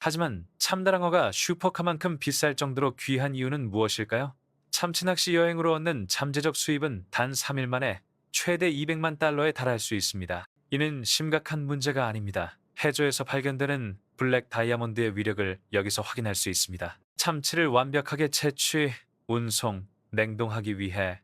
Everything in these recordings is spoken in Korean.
하지만 참다랑어가 슈퍼카만큼 비쌀 정도로 귀한 이유는 무엇일까요? 참치낚시 여행으로 얻는 잠재적 수입은 단 3일 만에 최대 200만 달러에 달할 수 있습니다. 이는 심각한 문제가 아닙니다. 해저에서 발견되는 블랙 다이아몬드의 위력을 여기서 확인할 수 있습니다. 참치를 완벽하게 채취, 운송, 냉동하기 위해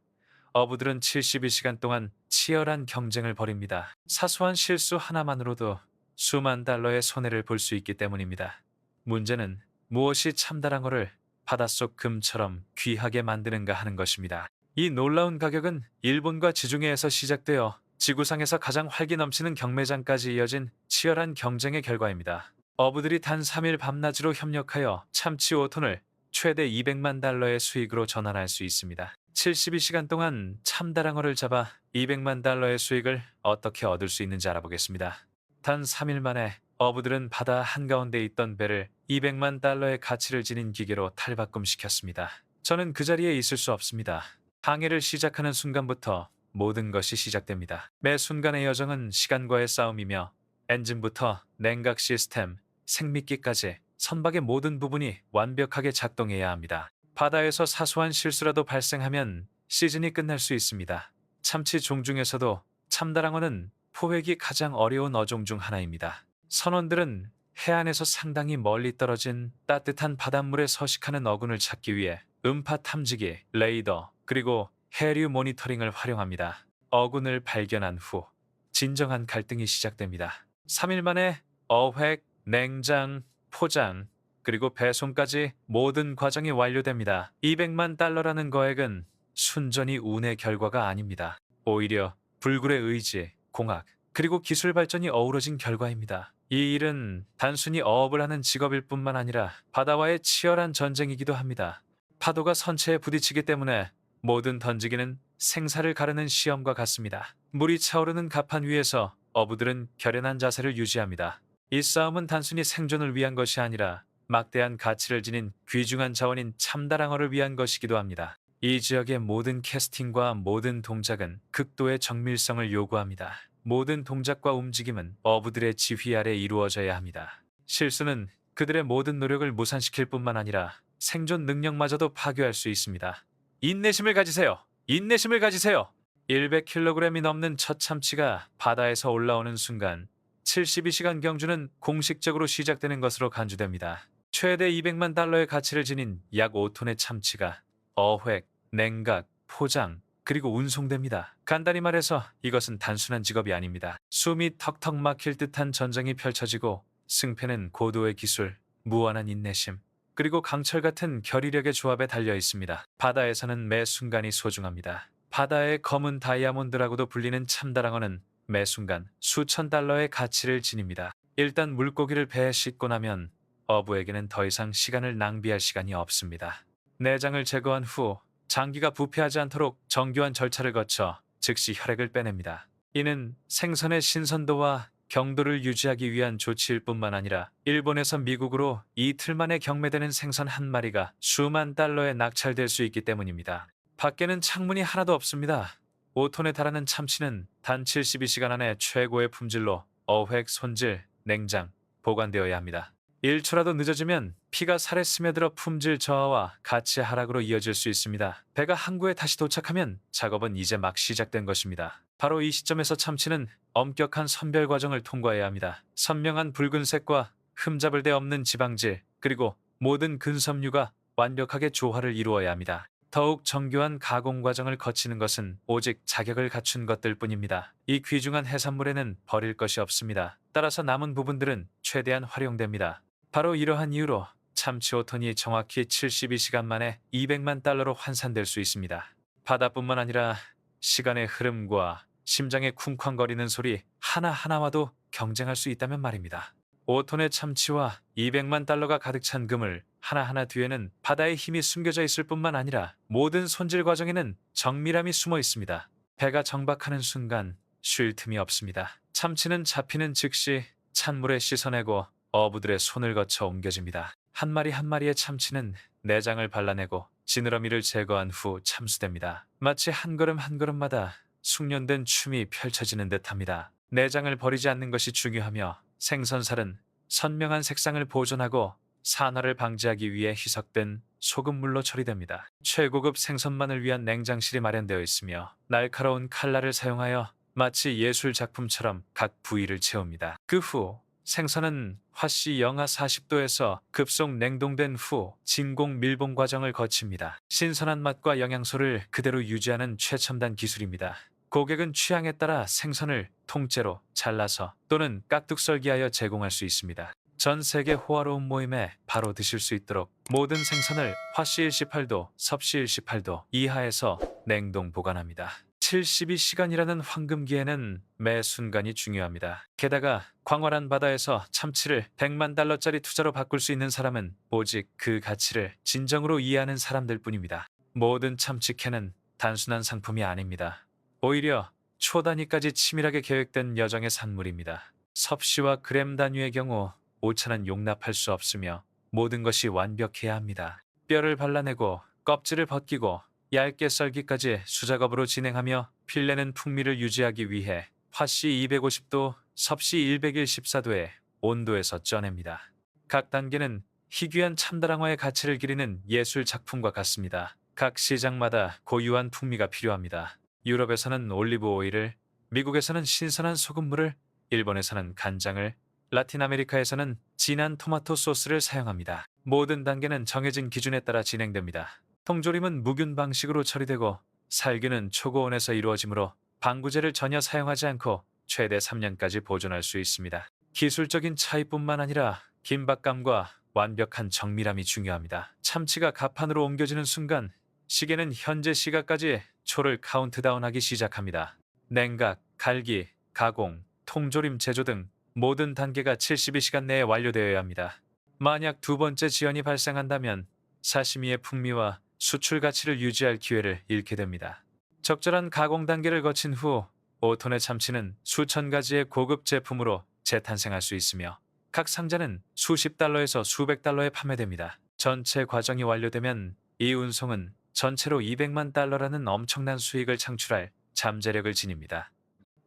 어부들은 72시간 동안 치열한 경쟁을 벌입니다. 사소한 실수 하나만으로도 수만 달러의 손해를 볼 수 있기 때문입니다. 문제는 무엇이 참다랑어를 바닷속 금처럼 귀하게 만드는가 하는 것입니다. 이 놀라운 가격은 일본과 지중해에서 시작되어 지구상에서 가장 활기 넘치는 경매장까지 이어진 치열한 경쟁의 결과입니다. 어부들이 단 3일 밤낮으로 협력하여 참치 5톤을 최대 200만 달러의 수익으로 전환할 수 있습니다. 72시간 동안 참다랑어를 잡아 200만 달러의 수익을 어떻게 얻을 수 있는지 알아보겠습니다. 단 3일 만에 어부들은 바다 한가운데 있던 배를 200만 달러의 가치를 지닌 기계로 탈바꿈시켰습니다. 저는 그 자리에 있을 수 없습니다. 항해를 시작하는 순간부터 모든 것이 시작됩니다. 매 순간의 여정은 시간과의 싸움이며 엔진부터 냉각 시스템, 생미끼까지 선박의 모든 부분이 완벽하게 작동해야 합니다. 바다에서 사소한 실수라도 발생하면 시즌이 끝날 수 있습니다. 참치 종 중에서도 참다랑어는 포획이 가장 어려운 어종 중 하나입니다. 선원들은 해안에서 상당히 멀리 떨어진 따뜻한 바닷물에 서식하는 어군을 찾기 위해 음파 탐지기, 레이더, 그리고 해류 모니터링을 활용합니다. 어군을 발견한 후 진정한 갈등이 시작됩니다. 3일 만에 어획, 냉장, 포장, 그리고 배송까지 모든 과정이 완료됩니다. 200만 달러라는 거액은 순전히 운의 결과가 아닙니다. 오히려 불굴의 의지, 공학, 그리고 기술 발전이 어우러진 결과입니다. 이 일은 단순히 어업을 하는 직업일 뿐만 아니라 바다와의 치열한 전쟁이기도 합니다. 파도가 선체에 부딪히기 때문에 모든 던지기는 생사를 가르는 시험과 같습니다. 물이 차오르는 갑판 위에서 어부들은 결연한 자세를 유지합니다. 이 싸움은 단순히 생존을 위한 것이 아니라 막대한 가치를 지닌 귀중한 자원인 참다랑어를 위한 것이기도 합니다. 이 지역의 모든 캐스팅과 모든 동작은 극도의 정밀성을 요구합니다. 모든 동작과 움직임은 어부들의 지휘 아래 이루어져야 합니다. 실수는 그들의 모든 노력을 무산시킬 뿐만 아니라 생존 능력마저도 파괴할 수 있습니다. 인내심을 가지세요. 인내심을 가지세요. 100kg이 넘는 첫 참치가 바다에서 올라오는 순간 72시간 경주는 공식적으로 시작되는 것으로 간주됩니다. 최대 200만 달러의 가치를 지닌 약 5톤의 참치가 어획, 냉각, 포장, 그리고 운송됩니다. 간단히 말해서 이것은 단순한 직업이 아닙니다. 숨이 턱턱 막힐 듯한 전쟁이 펼쳐지고 승패는 고도의 기술, 무한한 인내심, 그리고 강철 같은 결의력의 조합에 달려 있습니다. 바다에서는 매 순간이 소중합니다. 바다의 검은 다이아몬드라고도 불리는 참다랑어는 매 순간 수천 달러의 가치를 지닙니다. 일단 물고기를 배에 싣고 나면 어부에게는 더 이상 시간을 낭비할 시간이 없습니다. 내장을 제거한 후 장기가 부패하지 않도록 정교한 절차를 거쳐 즉시 혈액을 빼냅니다. 이는 생선의 신선도와 경도를 유지하기 위한 조치일 뿐만 아니라 일본에서 미국으로 이틀 만에 경매되는 생선 한 마리가 수만 달러에 낙찰될 수 있기 때문입니다. 밖에는 창문이 하나도 없습니다. 5톤에 달하는 참치는 단 72시간 안에 최고의 품질로 어획, 손질, 냉장, 보관되어야 합니다. 1초라도 늦어지면 피가 살에 스며들어 품질 저하와 가치 하락으로 이어질 수 있습니다. 배가 항구에 다시 도착하면 작업은 이제 막 시작된 것입니다. 바로 이 시점에서 참치는 엄격한 선별 과정을 통과해야 합니다. 선명한 붉은색과 흠잡을 데 없는 지방질, 그리고 모든 근섬유가 완벽하게 조화를 이루어야 합니다. 더욱 정교한 가공 과정을 거치는 것은 오직 자격을 갖춘 것들 뿐입니다. 이 귀중한 해산물에는 버릴 것이 없습니다. 따라서 남은 부분들은 최대한 활용됩니다. 바로 이러한 이유로 참치 5톤이 정확히 72시간 만에 200만 달러로 환산될 수 있습니다. 바다뿐만 아니라 시간의 흐름과 심장의 쿵쾅거리는 소리 하나하나와도 경쟁할 수 있다면 말입니다. 5톤의 참치와 200만 달러가 가득 찬 그물 하나하나 뒤에는 바다의 힘이 숨겨져 있을 뿐만 아니라 모든 손질 과정에는 정밀함이 숨어 있습니다. 배가 정박하는 순간 쉴 틈이 없습니다. 참치는 잡히는 즉시 찬물에 씻어내고 어부들의 손을 거쳐 옮겨집니다. 한 마리 한 마리의 참치는 내장을 발라내고 지느러미를 제거한 후 참수됩니다. 마치 한 걸음 한 걸음마다 숙련된 춤이 펼쳐지는 듯합니다. 내장을 버리지 않는 것이 중요하며 생선살은 선명한 색상을 보존하고 산화를 방지하기 위해 희석된 소금물로 처리됩니다. 최고급 생선만을 위한 냉장실이 마련되어 있으며 날카로운 칼날을 사용하여 마치 예술 작품처럼 각 부위를 채웁니다. 그 후 생선은 화씨 영하 40도에서 급속 냉동된 후 진공 밀봉 과정을 거칩니다. 신선한 맛과 영양소를 그대로 유지하는 최첨단 기술입니다. 고객은 취향에 따라 생선을 통째로 잘라서 또는 깍둑 썰기하여 제공할 수 있습니다. 전 세계 호화로운 모임에 바로 드실 수 있도록 모든 생선을 화씨 18도, 섭씨 18도 이하에서 냉동 보관합니다. 72시간이라는 황금기에는 매 순간이 중요합니다. 게다가 광활한 바다에서 참치를 100만 달러짜리 투자로 바꿀 수 있는 사람은 오직 그 가치를 진정으로 이해하는 사람들 뿐입니다. 모든 참치캔은 단순한 상품이 아닙니다. 오히려 초 단위까지 치밀하게 계획된 여정의 산물입니다. 섭씨와 그램 단위의 경우 오차는 용납할 수 없으며 모든 것이 완벽해야 합니다. 뼈를 발라내고 껍질을 벗기고 얇게 썰기까지 수작업으로 진행하며 필레는 풍미를 유지하기 위해 화씨 250도, 섭씨 114도의 온도에서 쪄냅니다. 각 단계는 희귀한 참다랑어의 가치를 기리는 예술 작품과 같습니다. 각 시장마다 고유한 풍미가 필요합니다. 유럽에서는 올리브 오일을, 미국에서는 신선한 소금물을, 일본에서는 간장을, 라틴 아메리카에서는 진한 토마토 소스를 사용합니다. 모든 단계는 정해진 기준에 따라 진행됩니다. 통조림은 무균 방식으로 처리되고 살균은 초고온에서 이루어지므로 방부제를 전혀 사용하지 않고 최대 3년까지 보존할 수 있습니다. 기술적인 차이뿐만 아니라 긴박감과 완벽한 정밀함이 중요합니다. 참치가 갑판으로 옮겨지는 순간 시계는 현재 시각까지 초를 카운트다운하기 시작합니다. 냉각, 갈기, 가공, 통조림 제조 등 모든 단계가 72시간 내에 완료되어야 합니다. 만약 두 번째 지연이 발생한다면 사시미의 풍미와 수출 가치를 유지할 기회를 잃게 됩니다. 적절한 가공 단계를 거친 후 5톤의 참치는 수천 가지의 고급 제품으로 재탄생할 수 있으며 각 상자는 수십 달러에서 수백 달러에 판매됩니다. 전체 과정이 완료되면 이 운송은 전체로 200만 달러라는 엄청난 수익을 창출할 잠재력을 지닙니다.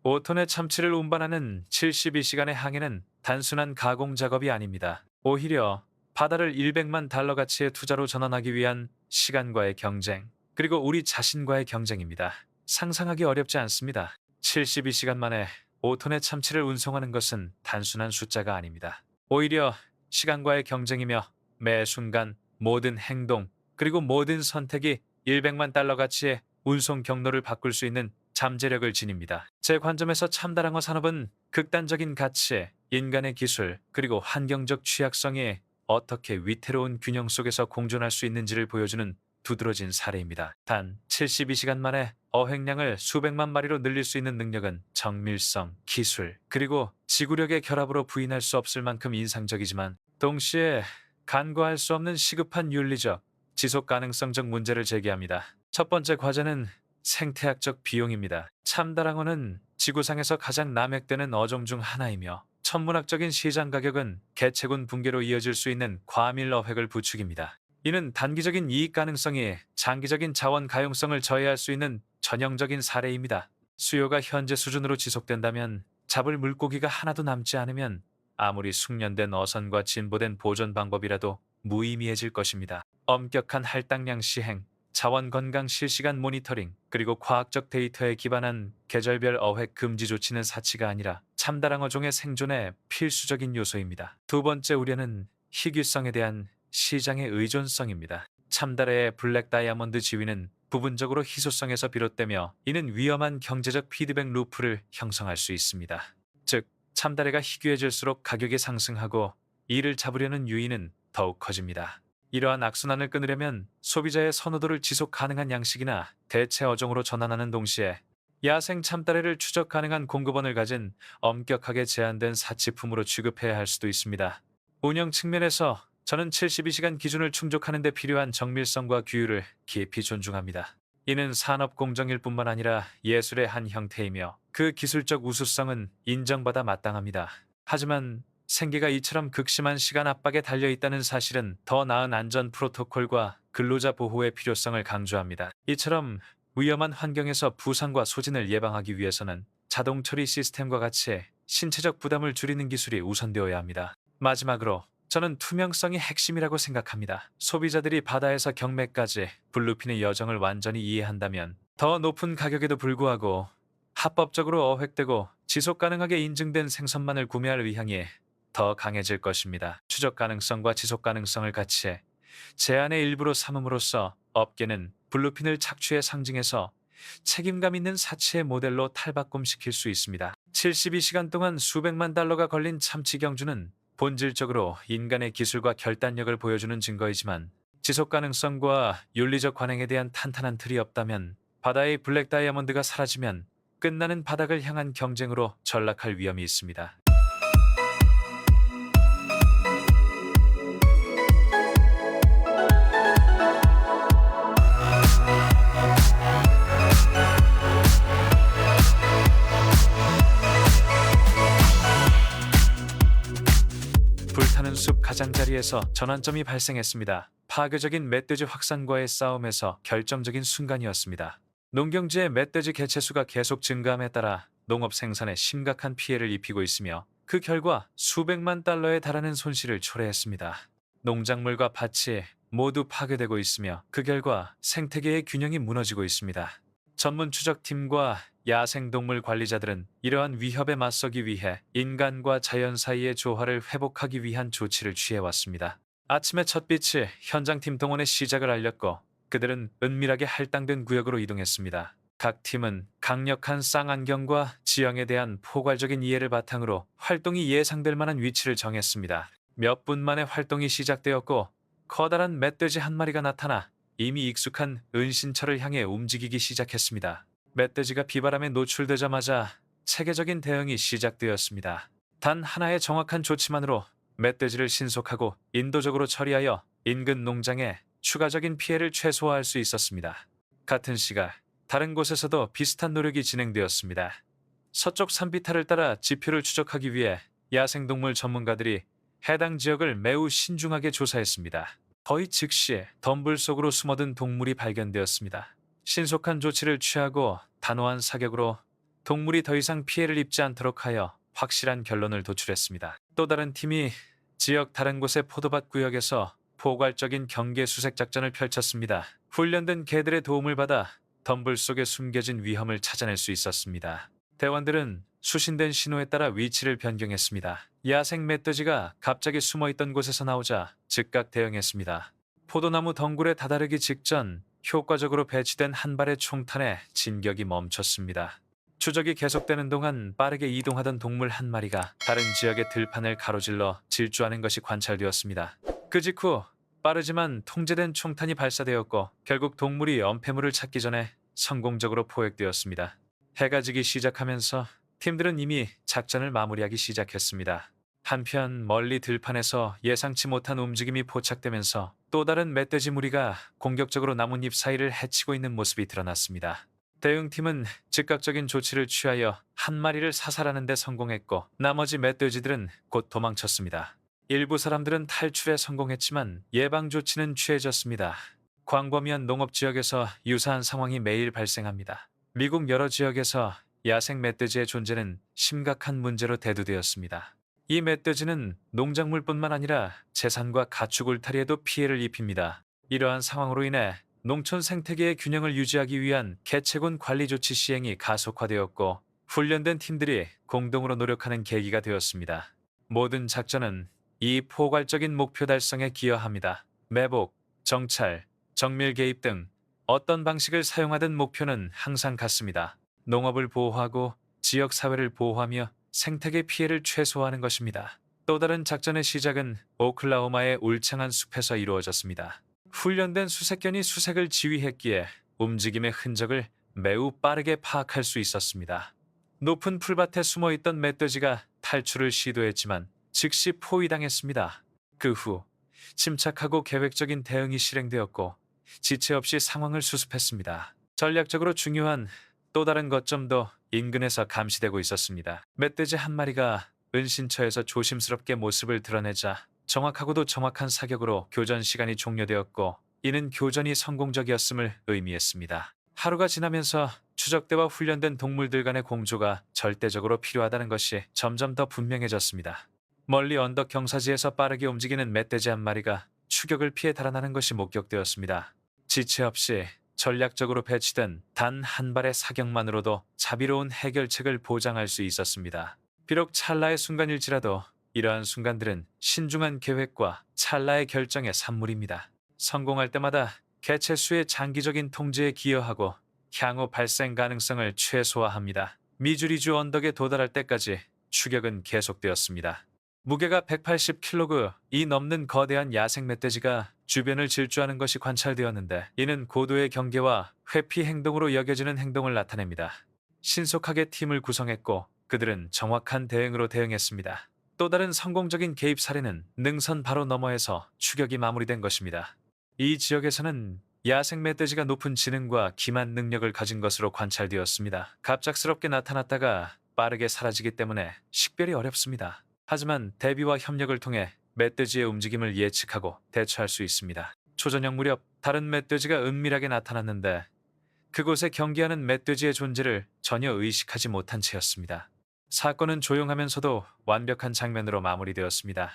5톤의 참치를 운반하는 72시간의 항해는 단순한 가공 작업이 아닙니다. 오히려 바다를 100만 달러 가치의 투자로 전환하기 위한 시간과의 경쟁, 그리고 우리 자신과의 경쟁입니다. 상상하기 어렵지 않습니다. 72시간 만에 5톤의 참치를 운송하는 것은 단순한 숫자가 아닙니다. 오히려 시간과의 경쟁이며 매 순간 모든 행동, 그리고 모든 선택이 100만 달러 가치의 운송 경로를 바꿀 수 있는 잠재력을 지닙니다. 제 관점에서 참다랑어 산업은 극단적인 가치, 인간의 기술, 그리고 환경적 취약성이 어떻게 위태로운 균형 속에서 공존할 수 있는지를 보여주는 두드러진 사례입니다. 단 72시간 만에 어획량을 수백만 마리로 늘릴 수 있는 능력은 정밀성, 기술, 그리고 지구력의 결합으로 부인할 수 없을 만큼 인상적이지만 동시에 간과할 수 없는 시급한 윤리적, 지속 가능성적 문제를 제기합니다. 첫 번째 과제는 생태학적 비용입니다. 참다랑어는 지구상에서 가장 남획되는 어종 중 하나이며 천문학적인 시장 가격은 개체군 붕괴로 이어질 수 있는 과밀 어획을 부추깁니다. 이는 단기적인 이익 가능성이 장기적인 자원 가용성을 저해할 수 있는 전형적인 사례입니다. 수요가 현재 수준으로 지속된다면 잡을 물고기가 하나도 남지 않으면 아무리 숙련된 어선과 진보된 보존 방법이라도 무의미해질 것입니다. 엄격한 할당량 시행, 자원 건강 실시간 모니터링, 그리고 과학적 데이터에 기반한 계절별 어획 금지 조치는 사치가 아니라 참다랑어종의 생존에 필수적인 요소입니다. 두 번째 우려는 희귀성에 대한 시장의 의존성입니다. 참다래의 블랙 다이아몬드 지위는 부분적으로 희소성에서 비롯되며 이는 위험한 경제적 피드백 루프를 형성할 수 있습니다. 즉, 참다래가 희귀해질수록 가격이 상승하고 이를 잡으려는 유인은 더욱 커집니다. 이러한 악순환을 끊으려면 소비자의 선호도를 지속 가능한 양식이나 대체 어종으로 전환하는 동시에 야생 참다래를 추적 가능한 공급원을 가진 엄격하게 제한된 사치품으로 취급해야 할 수도 있습니다. 운영 측면에서 저는 72시간 기준을 충족하는 데 필요한 정밀성과 규율을 깊이 존중합니다. 이는 산업 공정일 뿐만 아니라 예술의 한 형태이며 그 기술적 우수성은 인정받아 마땅합니다. 하지만 생계가 이처럼 극심한 시간 압박에 달려있다는 사실은 더 나은 안전 프로토콜과 근로자 보호의 필요성을 강조합니다. 이처럼 위험한 환경에서 부상과 소진을 예방하기 위해서는 자동 처리 시스템과 같이 신체적 부담을 줄이는 기술이 우선되어야 합니다. 마지막으로 저는 투명성이 핵심이라고 생각합니다. 소비자들이 바다에서 경매까지 블루핀의 여정을 완전히 이해한다면 더 높은 가격에도 불구하고 합법적으로 어획되고 지속 가능하게 인증된 생선만을 구매할 의향이 더 강해질 것입니다. 추적 가능성과 지속 가능성을 같이 해 제안의 일부로 삼음으로써 업계는 블루핀을 착취의 상징에서 책임감 있는 사치의 모델로 탈바꿈시킬 수 있습니다. 72시간 동안 수백만 달러가 걸린 참치 경주는 본질적으로 인간의 기술과 결단력을 보여주는 증거이지만 지속 가능성과 윤리적 관행에 대한 탄탄한 틀이 없다면 바다의 블랙 다이아몬드가 사라지면 끝나는 바닥을 향한 경쟁으로 전락할 위험이 있습니다. 불타는 숲 가장자리에서 전환점이 발생했습니다. 파괴적인 멧돼지 확산과의 싸움에서 결정적인 순간이었습니다. 농경지의 멧돼지 개체수가 계속 증가함에 따라 농업 생산에 심각한 피해를 입히고 있으며 그 결과 수백만 달러에 달하는 손실을 초래했습니다. 농작물과 밭이 모두 파괴되고 있으며 그 결과 생태계의 균형이 무너지고 있습니다. 전문 추적팀과 야생동물 관리자들은 이러한 위협에 맞서기 위해 인간과 자연 사이의 조화를 회복하기 위한 조치를 취해왔습니다. 아침의 첫 빛이 현장팀 동원의 시작을 알렸고 그들은 은밀하게 할당된 구역으로 이동했습니다. 각 팀은 강력한 쌍안경과 지형에 대한 포괄적인 이해를 바탕으로 활동이 예상될 만한 위치를 정했습니다. 몇 분 만에 활동이 시작되었고 커다란 멧돼지 한 마리가 나타나 이미 익숙한 은신처를 향해 움직이기 시작했습니다. 멧돼지가 비바람에 노출되자마자 체계적인 대응이 시작되었습니다. 단 하나의 정확한 조치만으로 멧돼지를 신속하고 인도적으로 처리하여 인근 농장에 추가적인 피해를 최소화할 수 있었습니다. 같은 시각 다른 곳에서도 비슷한 노력이 진행되었습니다. 서쪽 산비탈을 따라 지표를 추적하기 위해 야생동물 전문가들이 해당 지역을 매우 신중하게 조사했습니다. 거의 즉시 덤불 속으로 숨어든 동물이 발견되었습니다. 신속한 조치를 취하고 단호한 사격으로 동물이 더 이상 피해를 입지 않도록 하여 확실한 결론을 도출했습니다. 또 다른 팀이 지역 다른 곳의 포도밭 구역에서 포괄적인 경계 수색 작전을 펼쳤습니다. 훈련된 개들의 도움을 받아 덤불 속에 숨겨진 위험을 찾아낼 수 있었습니다. 대원들은 수신된 신호에 따라 위치를 변경했습니다. 야생 멧돼지가 갑자기 숨어있던 곳에서 나오자 즉각 대응했습니다. 포도나무 덩굴에 다다르기 직전 효과적으로 배치된 한 발의 총탄에 진격이 멈췄습니다. 추적이 계속되는 동안 빠르게 이동하던 동물 한 마리가 다른 지역의 들판을 가로질러 질주하는 것이 관찰되었습니다. 그 직후 빠르지만 통제된 총탄이 발사되었고 결국 동물이 엄폐물을 찾기 전에 성공적으로 포획되었습니다. 해가 지기 시작하면서 팀들은 이미 작전을 마무리하기 시작했습니다. 한편 멀리 들판에서 예상치 못한 움직임이 포착되면서 또 다른 멧돼지 무리가 공격적으로 나뭇잎 사이를 헤치고 있는 모습이 드러났습니다. 대응팀은 즉각적인 조치를 취하여 한 마리를 사살하는 데 성공했고 나머지 멧돼지들은 곧 도망쳤습니다. 일부 사람들은 탈출에 성공했지만 예방 조치는 취해졌습니다. 광범위한 농업 지역에서 유사한 상황이 매일 발생합니다. 미국 여러 지역에서 야생 멧돼지의 존재는 심각한 문제로 대두되었습니다. 이 멧돼지는 농작물뿐만 아니라 재산과 가축 울타리에도 피해를 입힙니다. 이러한 상황으로 인해 농촌 생태계의 균형을 유지하기 위한 개체군 관리 조치 시행이 가속화되었고 훈련된 팀들이 공동으로 노력하는 계기가 되었습니다. 모든 작전은 이 포괄적인 목표 달성에 기여합니다. 매복, 정찰, 정밀 개입 등 어떤 방식을 사용하든 목표는 항상 같습니다. 농업을 보호하고 지역 사회를 보호하며 생태계 피해를 최소화하는 것입니다. 또 다른 작전의 시작은 오클라호마의 울창한 숲에서 이루어졌습니다. 훈련된 수색견이 수색을 지휘했기에 움직임의 흔적을 매우 빠르게 파악할 수 있었습니다. 높은 풀밭에 숨어있던 멧돼지가 탈출을 시도했지만 즉시 포위당했습니다. 그 후 침착하고 계획적인 대응이 실행되었고 지체 없이 상황을 수습했습니다. 전략적으로 중요한 또 다른 거점도 인근에서 감시되고 있었습니다. 멧돼지 한 마리가 은신처에서 조심스럽게 모습을 드러내자 정확하고도 정확한 사격으로 교전 시간이 종료되었고 이는 교전이 성공적이었음을 의미했습니다. 하루가 지나면서 추적대와 훈련된 동물들 간의 공조가 절대적으로 필요하다는 것이 점점 더 분명해졌습니다. 멀리 언덕 경사지에서 빠르게 움직이는 멧돼지 한 마리가 추격을 피해 달아나는 것이 목격되었습니다. 지체 없이 전략적으로 배치된 단 한 발의 사격만으로도 자비로운 해결책을 보장할 수 있었습니다. 비록 찰나의 순간일지라도 이러한 순간들은 신중한 계획과 찰나의 결정의 산물입니다. 성공할 때마다 개체수의 장기적인 통제에 기여하고 향후 발생 가능성을 최소화합니다. 미주리주 언덕에 도달할 때까지 추격은 계속되었습니다. 무게가 180kg 이 넘는 거대한 야생 멧돼지가 주변을 질주하는 것이 관찰되었는데, 이는 고도의 경계와 회피 행동으로 여겨지는 행동을 나타냅니다. 신속하게 팀을 구성했고 그들은 정확한 대응으로 대응했습니다. 또 다른 성공적인 개입 사례는 능선 바로 너머에서 추격이 마무리된 것입니다. 이 지역에서는 야생 멧돼지가 높은 지능과 기만 능력을 가진 것으로 관찰되었습니다. 갑작스럽게 나타났다가 빠르게 사라지기 때문에 식별이 어렵습니다. 하지만 대비와 협력을 통해 멧돼지의 움직임을 예측하고 대처할 수 있습니다. 초저녁 무렵 다른 멧돼지가 은밀하게 나타났는데 그곳에 경계하는 멧돼지의 존재를 전혀 의식하지 못한 채였습니다. 사건은 조용하면서도 완벽한 장면으로 마무리되었습니다.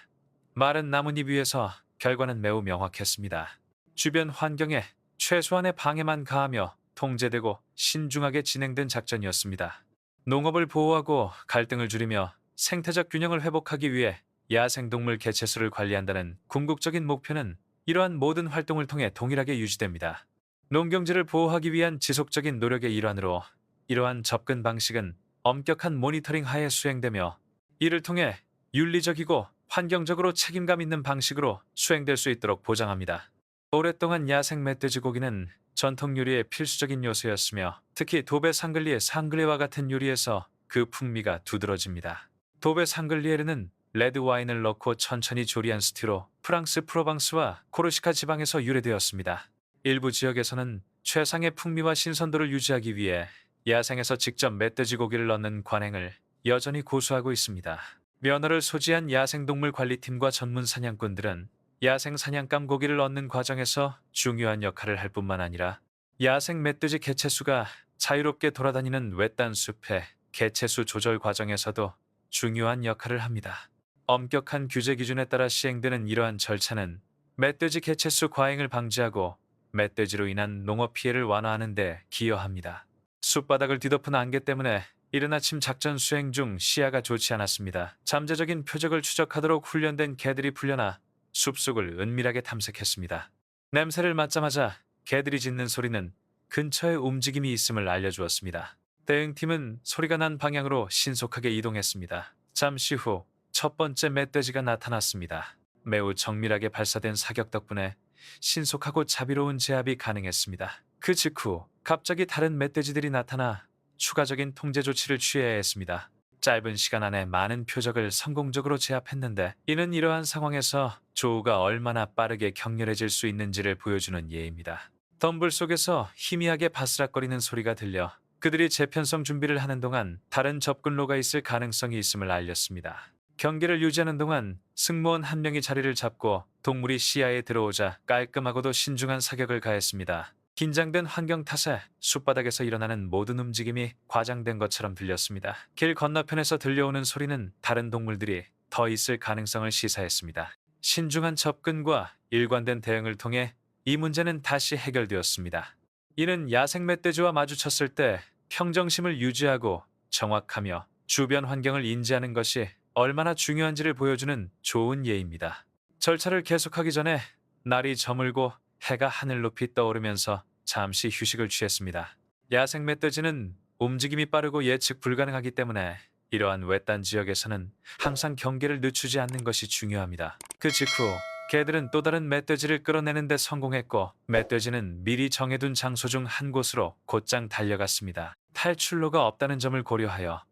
마른 나뭇잎 위에서 결과는 매우 명확했습니다. 주변 환경에 최소한의 방해만 가하며 통제되고 신중하게 진행된 작전이었습니다. 농업을 보호하고 갈등을 줄이며 생태적 균형을 회복하기 위해 야생동물 개체수를 관리한다는 궁극적인 목표는 이러한 모든 활동을 통해 동일하게 유지됩니다. 농경지를 보호하기 위한 지속적인 노력의 일환으로 이러한 접근 방식은 엄격한 모니터링 하에 수행되며, 이를 통해 윤리적이고 환경적으로 책임감 있는 방식으로 수행될 수 있도록 보장합니다. 오랫동안 야생 멧돼지 고기는 전통 요리의 필수적인 요소였으며, 특히 도베 상글리의 상글레와 같은 요리에서 그 풍미가 두드러집니다. 도베 상글리에르는 레드 와인을 넣고 천천히 조리한 스튜로 프랑스 프로방스와 코르시카 지방에서 유래되었습니다. 일부 지역에서는 최상의 풍미와 신선도를 유지하기 위해 야생에서 직접 멧돼지 고기를 넣는 관행을 여전히 고수하고 있습니다. 면허를 소지한 야생동물 관리팀과 전문 사냥꾼들은 야생 사냥감 고기를 얻는 과정에서 중요한 역할을 할 뿐만 아니라 야생 멧돼지 개체수가 자유롭게 돌아다니는 외딴 숲의 개체수 조절 과정에서도 중요한 역할을 합니다. 엄격한 규제 기준에 따라 시행되는 이러한 절차는 멧돼지 개체수 과잉을 방지하고 멧돼지로 인한 농업 피해를 완화하는 데 기여합니다. 숲바닥을 뒤덮은 안개 때문에 이른 아침 작전 수행 중 시야가 좋지 않았습니다. 잠재적인 표적을 추적하도록 훈련된 개들이 풀려나 숲속을 은밀하게 탐색했습니다. 냄새를 맡자마자 개들이 짖는 소리는 근처에 움직임이 있음을 알려주었습니다. 대응팀은 소리가 난 방향으로 신속하게 이동했습니다. 잠시 후 첫 번째 멧돼지가 나타났습니다. 매우 정밀하게 발사된 사격 덕분에 신속하고 자비로운 제압이 가능했습니다. 그 직후 갑자기 다른 멧돼지들이 나타나 추가적인 통제 조치를 취해야 했습니다. 짧은 시간 안에 많은 표적을 성공적으로 제압했는데, 이는 이러한 상황에서 조우가 얼마나 빠르게 격렬해질 수 있는지를 보여주는 예입니다. 덤불 속에서 희미하게 바스락거리는 소리가 들려 그들이 재편성 준비를 하는 동안 다른 접근로가 있을 가능성이 있음을 알렸습니다. 경계를 유지하는 동안 승무원 한 명이 자리를 잡고 동물이 시야에 들어오자 깔끔하고도 신중한 사격을 가했습니다. 긴장된 환경 탓에 숲바닥에서 일어나는 모든 움직임이 과장된 것처럼 들렸습니다. 길 건너편에서 들려오는 소리는 다른 동물들이 더 있을 가능성을 시사했습니다. 신중한 접근과 일관된 대응을 통해 이 문제는 다시 해결되었습니다. 이는 야생 멧돼지와 마주쳤을 때 평정심을 유지하고 정확하며 주변 환경을 인지하는 것이 얼마나 중요한지를 보여주는 좋은 예입니다. 절차를 계속하기 전에 날이 저물고 해가 하늘 높이 떠오르면서 잠시 휴식을 취했습니다. 야생 멧돼지는 움직임이 빠르고 예측 불가능하기 때문에 이러한 외딴 지역에서는 항상 경계를 늦추지 않는 것이 중요합니다. 그 직후 개들은 또 다른 멧돼지를 끌어내는 데 성공했고, 멧돼지는 미리 정해둔 장소 중 한 곳으로 곧장 달려갔습니다. 탈출로가 없다는 점을 고려하여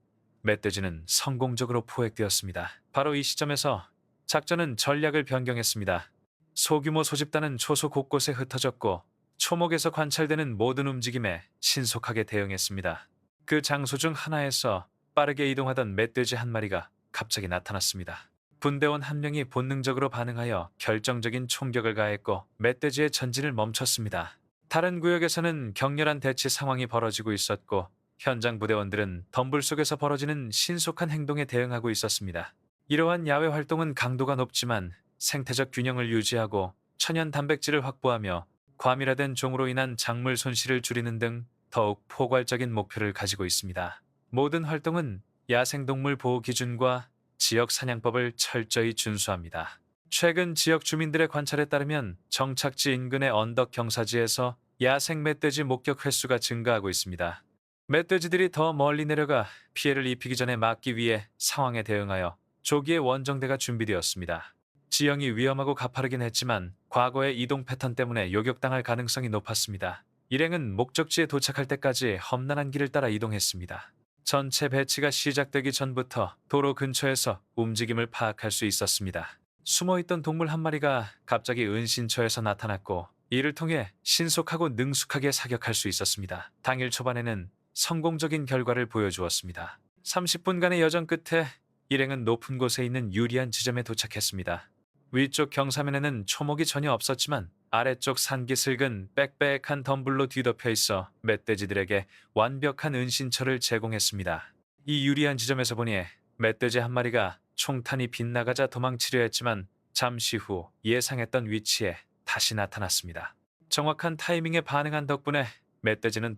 멧돼지는 성공적으로 포획되었습니다. 바로 이 시점에서 작전은 전략을 변경했습니다. 소규모 소집단은 초소 곳곳에 흩어졌고 초목에서 관찰되는 모든 움직임에 신속하게 대응했습니다. 그 장소 중 하나에서 빠르게 이동하던 멧돼지 한 마리가 갑자기 나타났습니다. 분대원 한 명이 본능적으로 반응하여 결정적인 총격을 가했고 멧돼지의 전진을 멈췄습니다. 다른 구역에서는 격렬한 대치 상황이 벌어지고 있었고 현장 부대원들은 덤불 속에서 벌어지는 신속한 행동에 대응하고 있었습니다. 이러한 야외 활동은 강도가 높지만 생태적 균형을 유지하고 천연 단백질을 확보하며 과밀화된 종으로 인한 작물 손실을 줄이는 등 더욱 포괄적인 목표를 가지고 있습니다. 모든 활동은 야생동물 보호 기준과 지역 사냥법을 철저히 준수합니다. 최근 지역 주민들의 관찰에 따르면 정착지 인근의 언덕 경사지에서 야생 멧돼지 목격 횟수가 증가하고 있습니다. 멧돼지들이 더 멀리 내려가 피해를 입히기 전에 막기 위해 상황에 대응하여 조기에 원정대가 준비되었습니다. 지형이 위험하고 가파르긴 했지만 과거의 이동 패턴 때문에 요격당할 가능성이 높았습니다. 일행은 목적지에 도착할 때까지 험난한 길을 따라 이동했습니다. 전체 배치가 시작되기 전부터 도로 근처에서 움직임을 파악할 수 있었습니다. 숨어있던 동물 한 마리가 갑자기 은신처에서 나타났고 이를 통해 신속하고 능숙하게 사격할 수 있었습니다. 당일 초반에는 성공적인 결과를 보여주었습니다. 30분간의 여정 끝에 일행은 높은 곳에 있는 유리한 지점에 도착했습니다. 위쪽 경사면에는 초목이 전혀 없었지만 아래쪽 산기슭은 빽빽한 덤불로 뒤덮여 있어 멧돼지들에게 완벽한 은신처를 제공했습니다. 이 유리한 지점에서 보니 멧돼지 한 마리가 총탄이 빗나가자 도망치려 했지만 잠시 후 예상했던 위치에 다시 나타났습니다. 정확한 타이밍에 반응한 덕분에 멧돼지는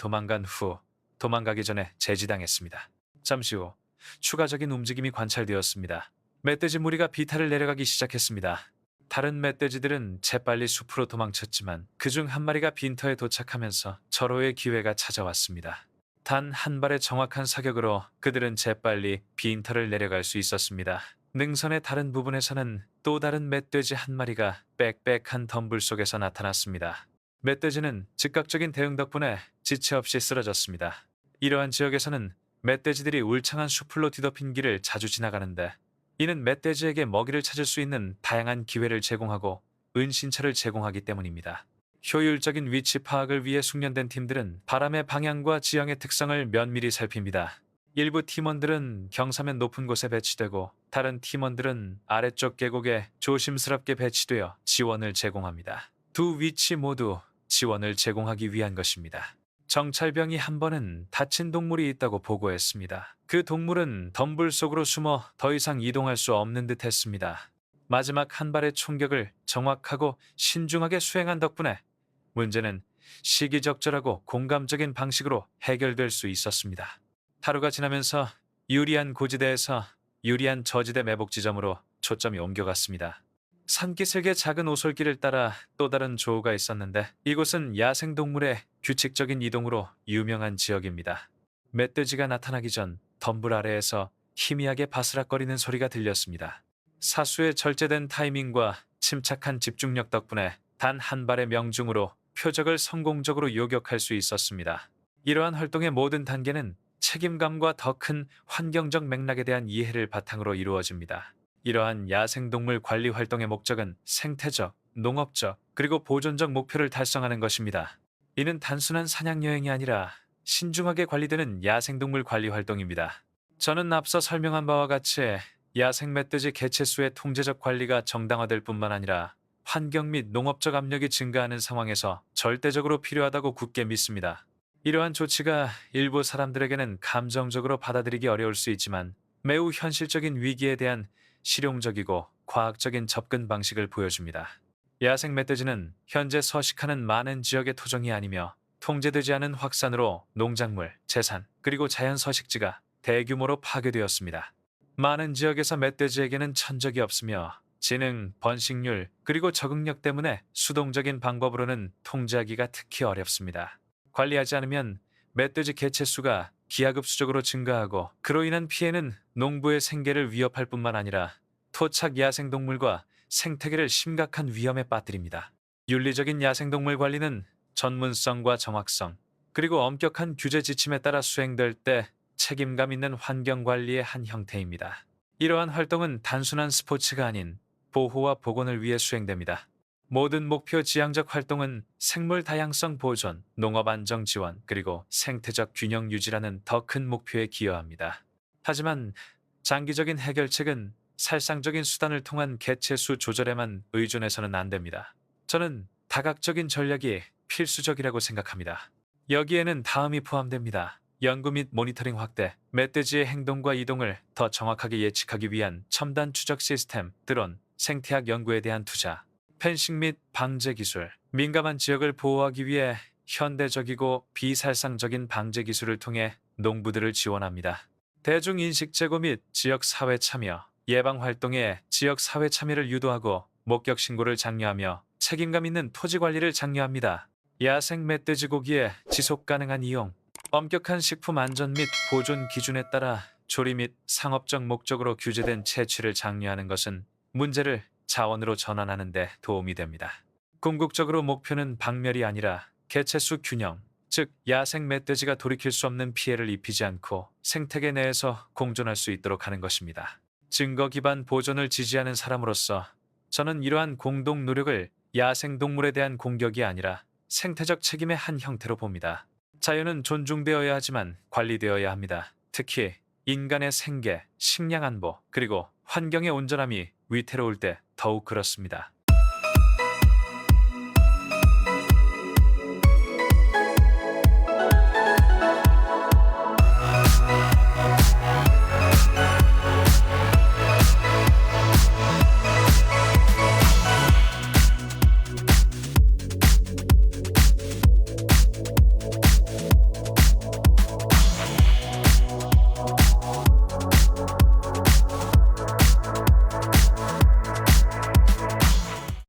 도망가기 전에 제지당했습니다. 잠시 후 추가적인 움직임이 관찰되었습니다. 멧돼지 무리가 비탈을 내려가기 시작했습니다. 다른 멧돼지들은 재빨리 숲으로 도망쳤지만 그중 한 마리가 빈터에 도착하면서 절호의 기회가 찾아왔습니다. 단 한 발의 정확한 사격으로 그들은 재빨리 빈터를 내려갈 수 있었습니다. 능선의 다른 부분에서는 또 다른 멧돼지 한 마리가 빽빽한 덤불 속에서 나타났습니다. 멧돼지는 즉각적인 대응 덕분에 지체 없이 쓰러졌습니다. 이러한 지역에서는 멧돼지들이 울창한 수풀로 뒤덮인 길을 자주 지나가는데 이는 멧돼지에게 먹이를 찾을 수 있는 다양한 기회를 제공하고 은신처를 제공하기 때문입니다. 효율적인 위치 파악을 위해 숙련된 팀들은 바람의 방향과 지형의 특성을 면밀히 살핍니다. 일부 팀원들은 경사면 높은 곳에 배치되고 다른 팀원들은 아래쪽 계곡에 조심스럽게 배치되어 지원을 제공합니다. 두 위치 모두 지원을 제공하기 위한 것입니다. 정찰병이 한 번은 다친 동물이 있다고 보고했습니다. 그 동물은 덤불 속으로 숨어 더 이상 이동할 수 없는 듯 했습니다. 마지막 한 발의 총격을 정확하고 신중하게 수행한 덕분에 문제는 시기적절하고 공감적인 방식으로 해결될 수 있었습니다. 하루가 지나면서 유리한 고지대에서 유리한 저지대 매복 지점으로 초점이 옮겨갔습니다. 산기슭의 작은 오솔길을 따라 또 다른 조우가 있었는데 이곳은 야생동물의 규칙적인 이동으로 유명한 지역입니다. 멧돼지가 나타나기 전 덤불 아래에서 희미하게 바스락거리는 소리가 들렸습니다. 사수의 절제된 타이밍과 침착한 집중력 덕분에 단 한 발의 명중으로 표적을 성공적으로 요격할 수 있었습니다. 이러한 활동의 모든 단계는 책임감과 더 큰 환경적 맥락에 대한 이해를 바탕으로 이루어집니다. 이러한 야생동물 관리 활동의 목적은 생태적, 농업적, 그리고 보존적 목표를 달성하는 것입니다. 이는 단순한 사냥 여행이 아니라 신중하게 관리되는 야생동물 관리 활동입니다. 저는 앞서 설명한 바와 같이 야생 멧돼지 개체수의 통제적 관리가 정당화될 뿐만 아니라 환경 및 농업적 압력이 증가하는 상황에서 절대적으로 필요하다고 굳게 믿습니다. 이러한 조치가 일부 사람들에게는 감정적으로 받아들이기 어려울 수 있지만 매우 현실적인 위기에 대한 실용적이고 과학적인 접근 방식을 보여줍니다. 야생 멧돼지는 현재 서식하는 많은 지역의 토종이 아니며 통제되지 않은 확산으로 농작물, 재산, 그리고 자연 서식지가 대규모로 파괴되었습니다. 많은 지역에서 멧돼지에게는 천적이 없으며 지능, 번식률, 그리고 적응력 때문에 수동적인 방법으로는 통제하기가 특히 어렵습니다. 관리하지 않으면 멧돼지 개체수가 기하급수적으로 증가하고 그로 인한 피해는 농부의 생계를 위협할 뿐만 아니라 토착 야생동물과 생태계를 심각한 위험에 빠뜨립니다. 윤리적인 야생동물 관리는 전문성과 정확성, 그리고 엄격한 규제 지침에 따라 수행될 때 책임감 있는 환경관리의 한 형태입니다. 이러한 활동은 단순한 스포츠가 아닌 보호와 복원을 위해 수행됩니다. 모든 목표 지향적 활동은 생물 다양성 보존, 농업 안정 지원, 그리고 생태적 균형 유지라는 더 큰 목표에 기여합니다. 하지만 장기적인 해결책은 살상적인 수단을 통한 개체수 조절에만 의존해서는 안 됩니다. 저는 다각적인 전략이 필수적이라고 생각합니다. 여기에는 다음이 포함됩니다. 연구 및 모니터링 확대, 멧돼지의 행동과 이동을 더 정확하게 예측하기 위한 첨단 추적 시스템, 드론, 생태학 연구에 대한 투자, 펜싱 및 방제 기술, 민감한 지역을 보호하기 위해 현대적이고 비살상적인 방제 기술을 통해 농부들을 지원합니다. 대중인식 제고 및 지역 사회 참여, 예방 활동에 지역 사회 참여를 유도하고 목격 신고를 장려하며 책임감 있는 토지 관리를 장려합니다. 야생 멧돼지 고기의 지속 가능한 이용, 엄격한 식품 안전 및 보존 기준에 따라 조리 및 상업적 목적으로 규제된 채취를 장려하는 것은 문제를 자원으로 전환하는 데 도움이 됩니다. 궁극적으로 목표는 박멸이 아니라 개체수 균형, 즉 야생 멧돼지가 돌이킬 수 없는 피해를 입히지 않고 생태계 내에서 공존할 수 있도록 하는 것입니다. 증거 기반 보존을 지지하는 사람으로서 저는 이러한 공동 노력을 야생 동물에 대한 공격이 아니라 생태적 책임의 한 형태로 봅니다. 자연은 존중되어야 하지만 관리되어야 합니다. 특히 인간의 생계, 식량 안보, 그리고 환경의 온전함이 위태로울 때 더욱 그렇습니다.